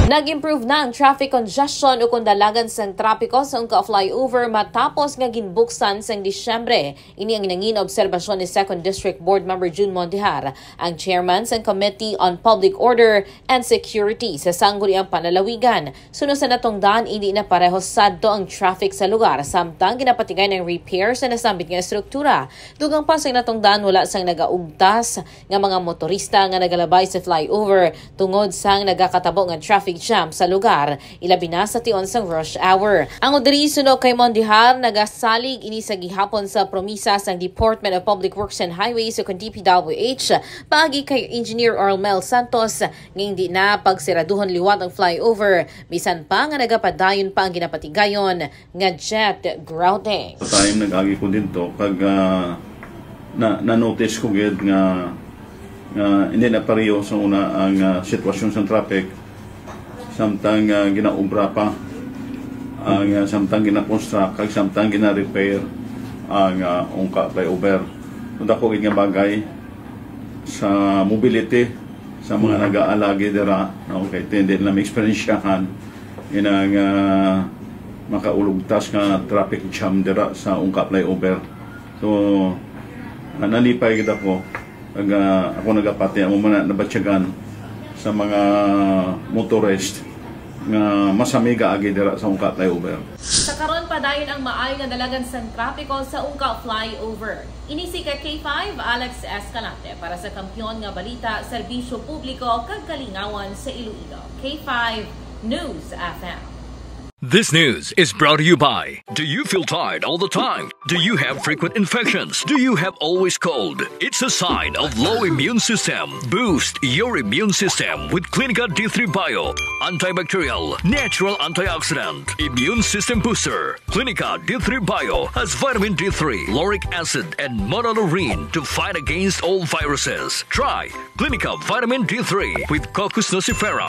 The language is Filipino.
Nag-improve na ang traffic congestion o kundalagan sang trapiko sa Ungka flyover matapos nga ginbuksan sang Disyembre. Ini ang nangin obserbasyon ni 2nd District Board Member June Mondihar, ang chairman sang Committee on Public Order and Security sa sangguniang panalawigan. Sunod sa natong daan, hindi na pareho sadto ang traffic sa lugar samtang ginapatigay ng repair sa nasambit nga struktura. Dugang pa sa natong daan, wala sang nagaugtas nga mga motorista nga nagalabay sa flyover tungod sang nagakatabo nga traffic jam sa lugar, ilabi na sa tion sang rush hour. Ang odri suno kay Mondihar nagasalig ini sa gihapon sa promisa sang Department of Public Works and Highways o DPWH paagi kay Engineer Ormel Santos nga hindi na pagsiraduhon liwat ang flyover bisan pa nga nagapadayon pa ang ginapatigayon nga jet grouting. Time nag-agi ko dito kag na-notice ko gid nga hindi na pareho sa una ang sitwasyon sa traffic. Samtang ginaubra pa, samtang gina-construct, kag samtang gina-repair ang Ungka flyover. Nunda ko nga bagay sa mobility sa mga nag-aalagi dira, okay, hindi na may experiensyahan inang makaulugtas nga traffic jam dira sa Ungka flyover. So, nalipay gid ako, kag ako nagapati amo man nabatyagan sa mga motorist nga masamiga agi dira sa Ungka flyover. Sa karon padayon ang maayo nga dalagan sang trapiko sa Ungka flyover. Inisi kay K5 Alex Escalante para sa Kampiyon nga Balita, Serbisyo Publiko kag Kalingawan sa Iloilo. K5 News FM. This news is brought to you by, do you feel tired all the time? Do you have frequent infections? Do you have always cold? It's a sign of low immune system. Boost your immune system with Clinica D3 Bio. Antibacterial, natural antioxidant, immune system booster. Clinica D3 Bio has vitamin D3, lauric acid, and monolurine to fight against all viruses. Try Clinica Vitamin D3 with Coccus nocifera.